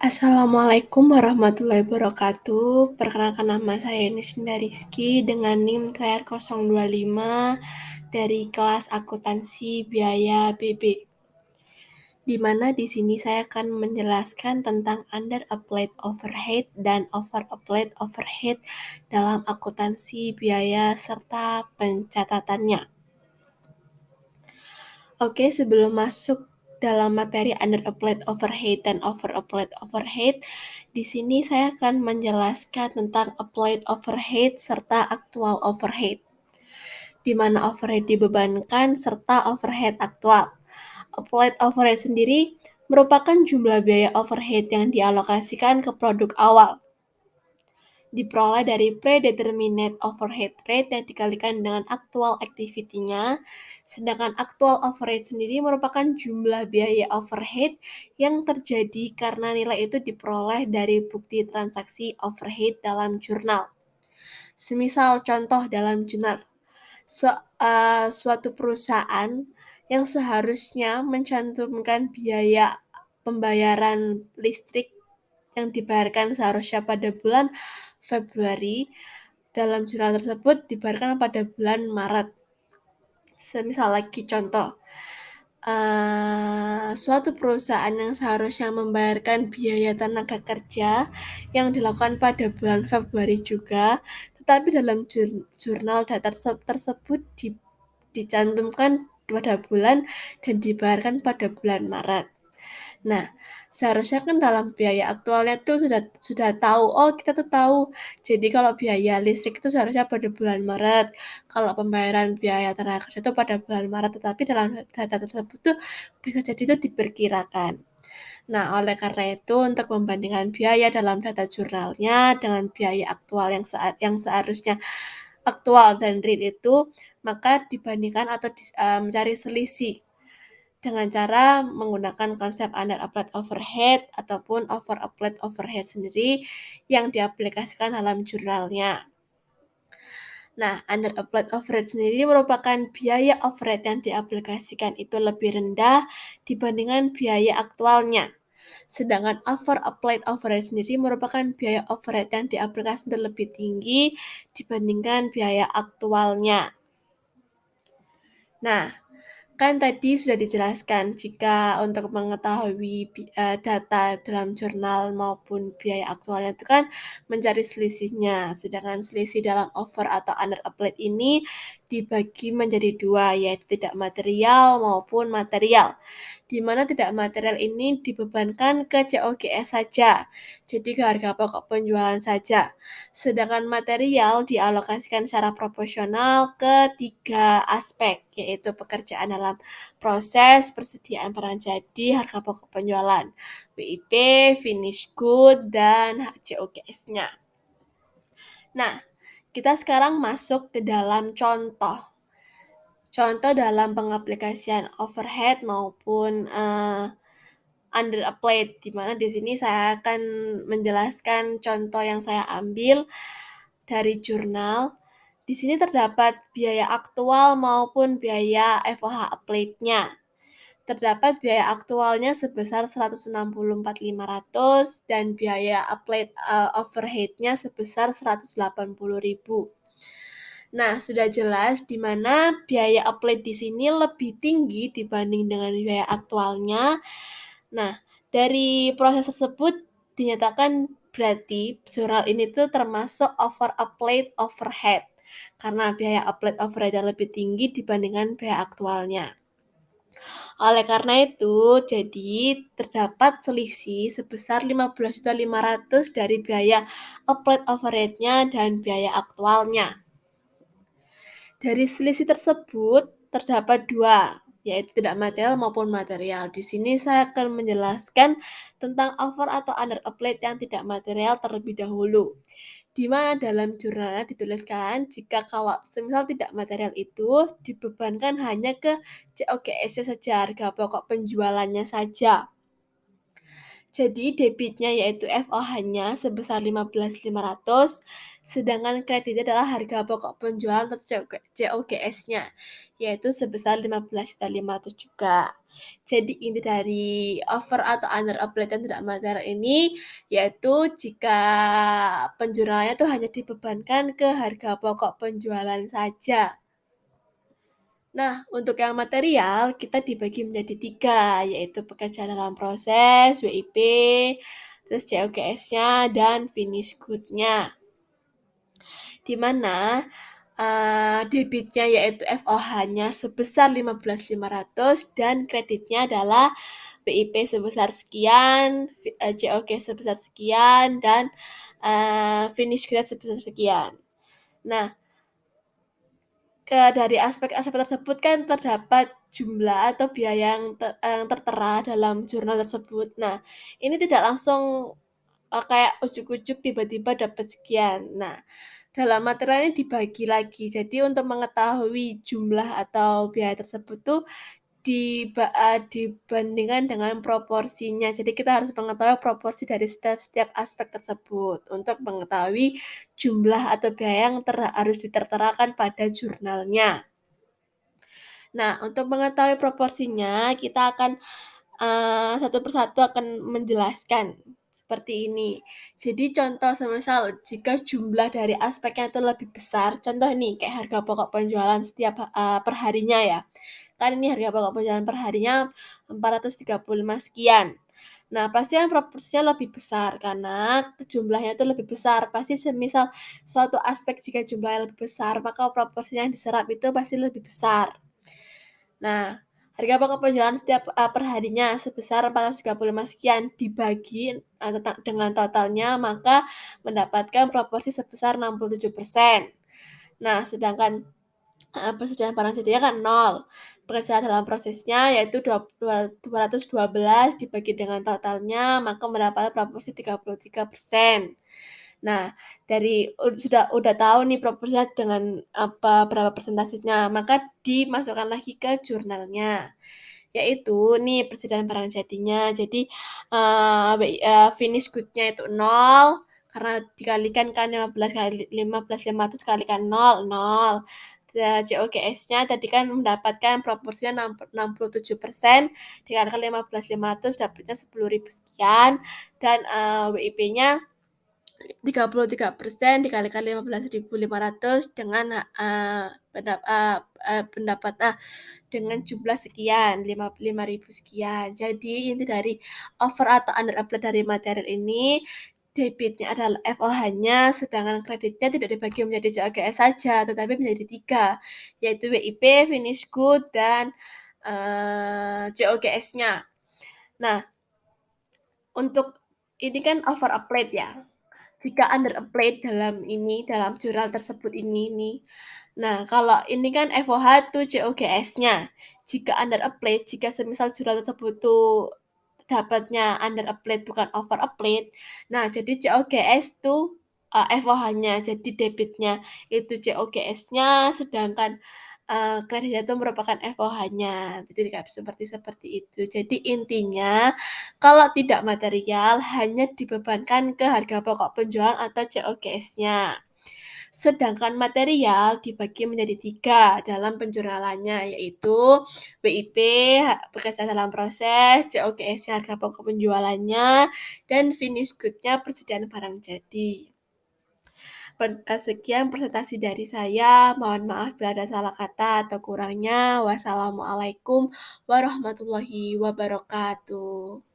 Assalamualaikum warahmatullahi wabarakatuh. Perkenalkan nama saya Nishinda Rizky dengan NIM TR025 dari kelas akuntansi biaya BB. Di mana di sini saya akan menjelaskan tentang under applied overhead dan over applied overhead dalam akuntansi biaya serta pencatatannya. Oke, sebelum masuk dalam materi under applied overhead dan over applied overhead, di sini saya akan menjelaskan tentang applied overhead serta actual overhead, di mana overhead dibebankan serta overhead aktual. Applied overhead sendiri merupakan jumlah biaya overhead yang dialokasikan ke produk awal, diperoleh dari predetermined overhead rate yang dikalikan dengan aktual activity-nya, sedangkan actual overhead sendiri merupakan jumlah biaya overhead yang terjadi karena nilai itu diperoleh dari bukti transaksi overhead dalam jurnal. Semisal contoh dalam jurnal, suatu perusahaan yang seharusnya mencantumkan biaya pembayaran listrik yang dibayarkan seharusnya pada bulan Februari, dalam jurnal tersebut dibayarkan pada bulan Maret. Semisal lagi contoh, suatu perusahaan yang seharusnya membayarkan biaya tenaga kerja yang dilakukan pada bulan Februari juga, tetapi dalam jurnal data tersebut dicantumkan pada bulan dan dibayarkan pada bulan Maret. Nah, seharusnya kan dalam biaya aktualnya tuh sudah tahu, oh kita tuh tahu, jadi kalau biaya listrik itu seharusnya pada bulan Maret, kalau pembayaran biaya tenaga kerja itu pada bulan Maret, tetapi dalam data tersebut tuh bisa jadi itu diperkirakan. Nah, oleh karena itu untuk membandingkan biaya dalam data jurnalnya dengan biaya aktual yang seharusnya aktual dan real itu, maka dibandingkan atau mencari selisih dengan cara menggunakan konsep under applied overhead ataupun over applied overhead sendiri yang diaplikasikan dalam jurnalnya. Nah, under applied overhead sendiri merupakan biaya overhead yang diaplikasikan itu lebih rendah dibandingkan biaya aktualnya. Sedangkan over applied overhead sendiri merupakan biaya overhead yang diaplikasikan lebih tinggi dibandingkan biaya aktualnya. Nah, kan tadi sudah dijelaskan jika untuk mengetahui data dalam jurnal maupun biaya aktualnya itu kan mencari selisihnya. Sedangkan selisih dalam over atau under applied ini dibagi menjadi dua, yaitu tidak material maupun material. Di mana tidak material ini dibebankan ke COGS saja, jadi ke harga pokok penjualan saja. Sedangkan material dialokasikan secara proporsional ke tiga aspek, yaitu pekerjaan dalam proses, persediaan barang jadi, harga pokok penjualan, WIP, finish good, dan COGS-nya. Nah, kita sekarang masuk ke dalam contoh. Contoh dalam pengaplikasian overhead maupun under applied, di mana di sini saya akan menjelaskan contoh yang saya ambil dari jurnal. Di sini terdapat biaya aktual maupun biaya FOH applied-nya. Terdapat biaya aktualnya sebesar 164.500 dan biaya applied overhead-nya sebesar 180.000. Nah, sudah jelas di mana biaya applied di sini lebih tinggi dibanding dengan biaya aktualnya. Nah, dari proses tersebut dinyatakan berarti jurnal ini tuh termasuk over applied overhead karena biaya applied overhead yang lebih tinggi dibandingkan biaya aktualnya. Oleh karena itu, jadi terdapat selisih sebesar 15.500 dari biaya applied overhead-nya dan biaya aktualnya. Dari selisih tersebut terdapat dua, yaitu tidak material maupun material. Di sini saya akan menjelaskan tentang over atau under applied yang tidak material terlebih dahulu. Di mana dalam jurnalnya dituliskan jika kalau semisal tidak material itu dibebankan hanya ke COGS-nya saja, harga pokok penjualannya saja. Jadi debitnya yaitu FOH-nya sebesar 15.500, sedangkan kreditnya adalah harga pokok penjualan atau COGS-nya, yaitu sebesar 15.500 juga. Jadi inti dari over atau under applied yang tidak material ini, yaitu jika penjualannya tuh hanya dibebankan ke harga pokok penjualan saja. Nah, untuk yang material kita dibagi menjadi 3, yaitu pekerjaan dalam proses, WIP, terus COGS-nya, dan finish good-nya. Di mana debitnya yaitu FOH-nya sebesar 15.500 dan kreditnya adalah BIP sebesar sekian, COG sebesar sekian, dan finish grade sebesar sekian. Nah, dari aspek-aspek tersebut kan terdapat jumlah atau biaya yang tertera dalam jurnal tersebut. Nah, ini tidak langsung kayak ujuk-ujuk tiba-tiba dapat sekian. Nah, dalam materialnya dibagi lagi. Jadi untuk mengetahui jumlah atau biaya tersebut tuh dibandingkan dengan proporsinya. Jadi kita harus mengetahui proporsi dari setiap aspek tersebut untuk mengetahui jumlah atau biaya yang harus diterterakan pada jurnalnya. Nah, untuk mengetahui proporsinya, kita akan satu persatu akan menjelaskan seperti ini. Jadi contoh semisal jika jumlah dari aspeknya itu lebih besar, contoh nih kayak harga pokok penjualan setiap per harinya ya. Kan ini harga pokok penjualan per harinya 435 sekian. Nah, pasti kan proporsinya lebih besar karena jumlahnya itu lebih besar. Pasti semisal suatu aspek jika jumlahnya lebih besar, maka proporsinya yang diserap itu pasti lebih besar. Nah, harga pokok penjualan setiap per harinya sebesar 435 sekian dibagi dengan totalnya, maka mendapatkan proporsi sebesar 67%. Nah, sedangkan persediaan barang jadinya kan 0. Pekerjaan dalam prosesnya yaitu 212 dibagi dengan totalnya, maka mendapat proporsi 33%. Nah, sudah tahu nih proporsinya dengan berapa persentasenya, maka dimasukkan lagi ke jurnalnya. Yaitu nih persediaan barang jadinya. Jadi finish good-nya itu 0 karena dikalikan kan 15.500 kalikan 0, 0. COGS-nya tadi kan mendapatkan proporsinya 67%, dikalikan 15.500 dapatnya 10.000 sekian, dan WIP-nya 33% dikalikan 15.500 dengan pendapat dengan jumlah sekian, 5.000 sekian. Jadi inti dari over atau under applied dari material ini, debitnya adalah FOH-nya, sedangkan kreditnya tidak dibagi menjadi COGS saja, tetapi menjadi 3, yaitu WIP, finish good, dan COGS-nya. Nah, untuk ini kan over applied ya. Jika under applied dalam jurnal tersebut ini nih. Nah, kalau ini kan FOH tuh COGS-nya. Jika under applied, jika semisal jurnal tersebut tuh dapatnya under applied bukan over applied, nah jadi COGS tuh FOH-nya, jadi debitnya itu COGS-nya, sedangkan kreditnya itu merupakan FOH-nya. Jadi kayak seperti itu. Jadi intinya kalau tidak material hanya dibebankan ke harga pokok penjualan atau COGS-nya. Sedangkan material dibagi menjadi 3 dalam penjurnalannya, yaitu WIP, pekerjaan dalam proses, COGS harga pokok penjualannya, dan finish good-nya persediaan barang jadi. Sekian presentasi dari saya. Mohon maaf bila ada salah kata atau kurangnya. Wassalamualaikum warahmatullahi wabarakatuh.